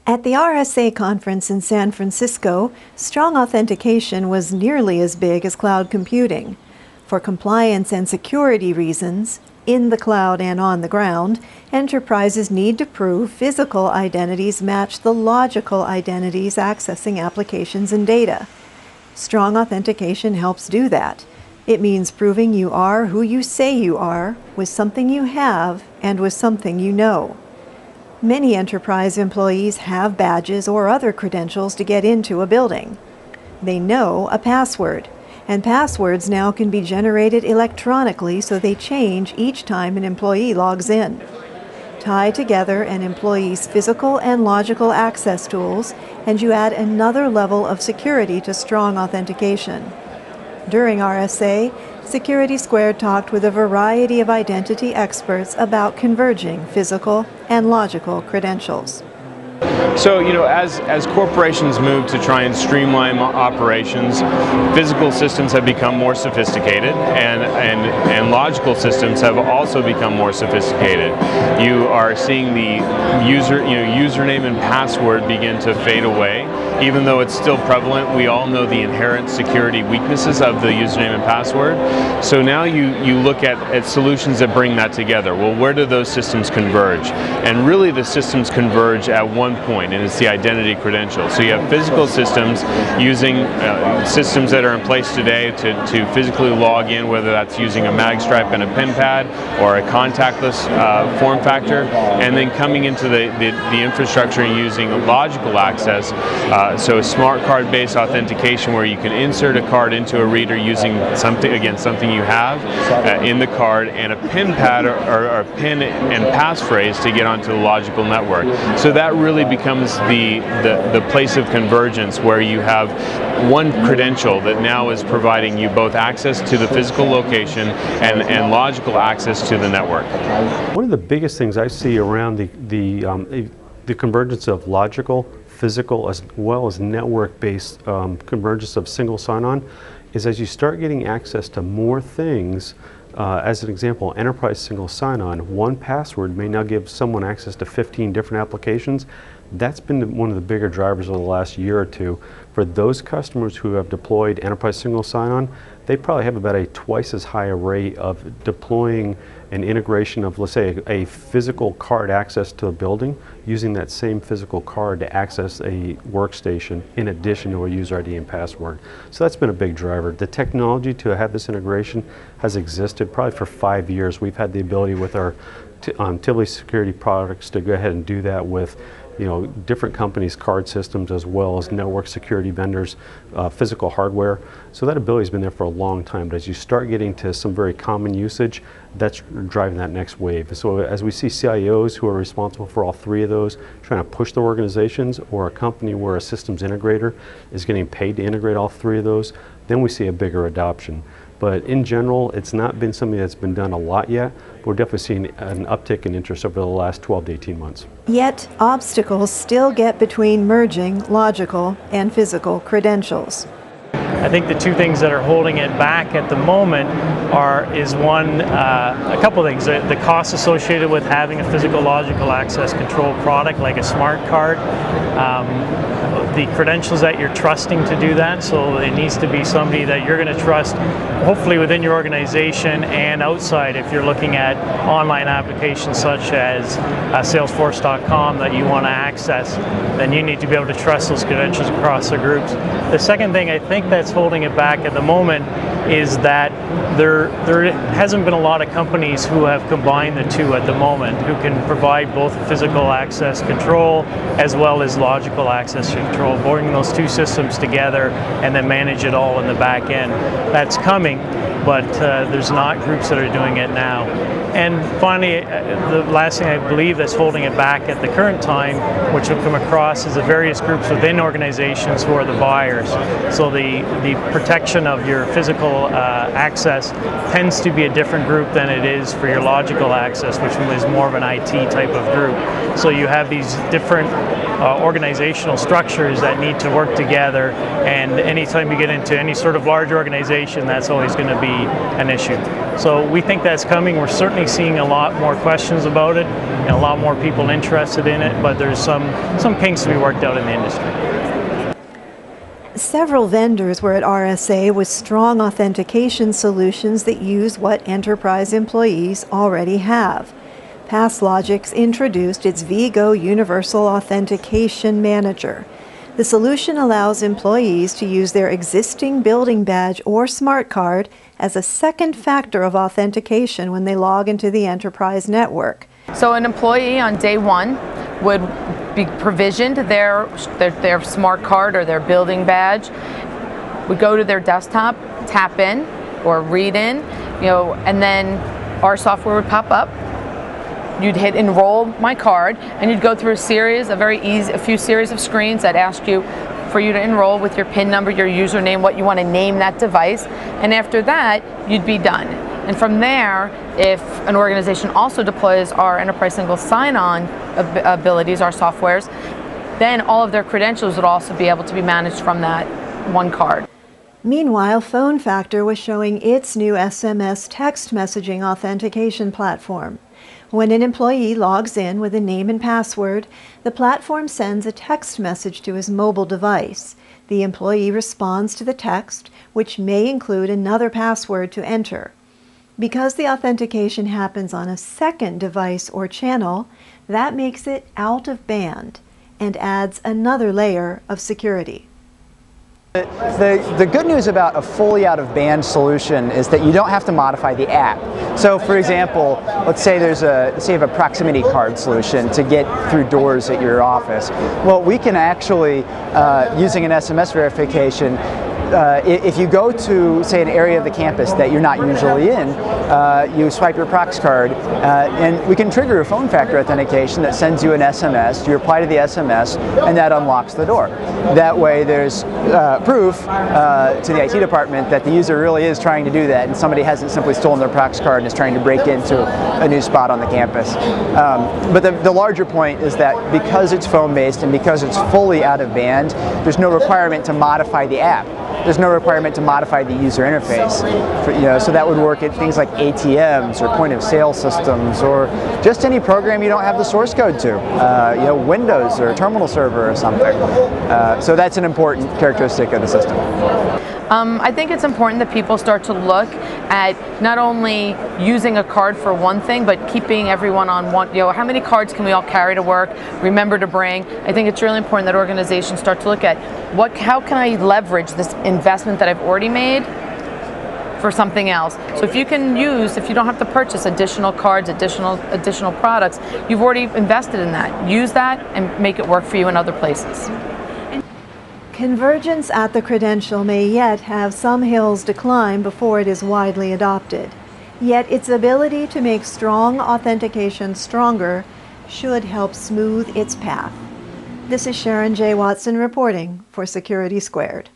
At the RSA conference in San Francisco, strong authentication was nearly as big as cloud computing. For compliance and security reasons, in the cloud and on the ground, enterprises need to prove physical identities match the logical identities accessing applications and data. Strong authentication helps do that. It means proving you are who you say you are, with something you have and with something you know. Many enterprise employees have badges or other credentials to get into a building. They know a password, and passwords now can be generated electronically so they change each time an employee logs in. Tie together an employee's physical and logical access tools, and you add another level of security to strong authentication. During RSA, Security Squared talked with a variety of identity experts about converging physical and logical credentials. So, as corporations move to try and streamline operations, physical systems have become more sophisticated, and logical systems have also become more sophisticated. You are seeing the username and password begin to fade away. Even though it's still prevalent, we all know the inherent security weaknesses of the username and password. So now you look at solutions that bring that together. Well, where do those systems converge? And really the systems converge at one point, and it's the identity credential. So you have physical systems using systems that are in place today to physically log in, whether that's using a mag stripe and a pin pad or a contactless form factor, and then coming into the infrastructure and using logical access. So smart card based authentication, where you can insert a card into a reader using something you have in the card, and a pin pad or a pin and passphrase to get onto the logical network. So that really becomes the place of convergence, where you have one credential that now is providing you both access to the physical location and logical access to the network. One of the biggest things I see around the convergence of logical, physical, as well as network-based convergence of single sign-on is as you start getting access to more things. As an example, enterprise single sign-on, one password may now give someone access to 15 different applications. That's been one of the bigger drivers over the last year or two. For those customers who have deployed enterprise single sign-on, they probably have about a twice as high array of deploying an integration of, let's say, a physical card access to a building, using that same physical card to access a workstation in addition to a user ID and password. So that's been a big driver. The technology to have this integration has existed probably for 5 years. We've had the ability with our Tivoli security products to go ahead and do that with different companies' card systems, as well as network security vendors, physical hardware. So that ability has been there for a long time, but as you start getting to some very common usage, that's driving that next wave. So as we see CIOs who are responsible for all three of those trying to push their organizations, or a company where a systems integrator is getting paid to integrate all three of those, then we see a bigger adoption. But in general, it's not been something that's been done a lot yet. We're definitely seeing an uptick in interest over the last 12 to 18 months. Yet, obstacles still get between merging logical and physical credentials. I think the two things that are holding it back at the moment is one, a couple of things. The costs associated with having a physical logical access control product like a smart card, the credentials that you're trusting to do that. So it needs to be somebody that you're going to trust, hopefully within your organization and outside. If you're looking at online applications such as Salesforce.com that you want to access, then you need to be able to trust those credentials across the groups. The second thing I think that's holding it back at the moment is that there hasn't been a lot of companies who have combined the two at the moment, who can provide both physical access control as well as logical access control, bringing those two systems together and then manage it all in the back end. That's coming, but there's not groups that are doing it now. And finally, the last thing I believe that's holding it back at the current time, which will come across, is the various groups within organizations who are the buyers. So the protection of your physical access tends to be a different group than it is for your logical access, which is more of an IT type of group. So you have these different organizational structures that need to work together, and anytime you get into any sort of large organization, that's always going to be an issue. So we think that's coming. We're certainly seeing a lot more questions about it and a lot more people interested in it, but there's some kinks to be worked out in the industry. Several vendors were at RSA with strong authentication solutions that use what enterprise employees already have. PassLogix introduced its Vigo Universal Authentication Manager. The solution allows employees to use their existing building badge or smart card as a second factor of authentication when they log into the enterprise network. So an employee on day one would be provisioned their smart card or their building badge, would go to their desktop, tap in or read in, and then our software would pop up. You'd hit enroll my card, and you'd go through a few series of screens that ask you for you to enroll with your PIN number, your username, what you want to name that device, and after that, you'd be done. And from there, if an organization also deploys our enterprise single sign-on abilities, our softwares, then all of their credentials would also be able to be managed from that one card. Meanwhile, PhoneFactor was showing its new SMS text messaging authentication platform. When an employee logs in with a name and password, the platform sends a text message to his mobile device. The employee responds to the text, which may include another password to enter. Because the authentication happens on a second device or channel, that makes it out of band and adds another layer of security. The good news about a fully out-of-band solution is that you don't have to modify the app. So for example, let's say you have a proximity card solution to get through doors at your office. Well, we can actually, using an SMS verification, if you go to, say, an area of the campus that you're not usually in, you swipe your Prox card, and we can trigger a PhoneFactor authentication that sends you an SMS. You reply to the SMS, and that unlocks the door. That way, there's proof to the IT department that the user really is trying to do that, and somebody hasn't simply stolen their Prox card and is trying to break into a new spot on the campus. But the larger point is that because it's phone-based and because it's fully out of band, there's no requirement to modify the app. There's no requirement to modify the user interface. So that would work at things like ATMs or point-of-sale systems or just any program you don't have the source code to. Windows or a terminal server or something. So that's an important characteristic of the system. I think it's important that people start to look at not only using a card for one thing, but keeping everyone on one, how many cards can we all carry to work, remember to bring. I think it's really important that organizations start to look at how can I leverage this investment that I've already made for something else. So if you don't have to purchase additional cards, additional products, you've already invested in that. Use that and make it work for you in other places. Convergence at the credential may yet have some hills to climb before it is widely adopted. Yet its ability to make strong authentication stronger should help smooth its path. This is Sharon J. Watson reporting for Security Squared.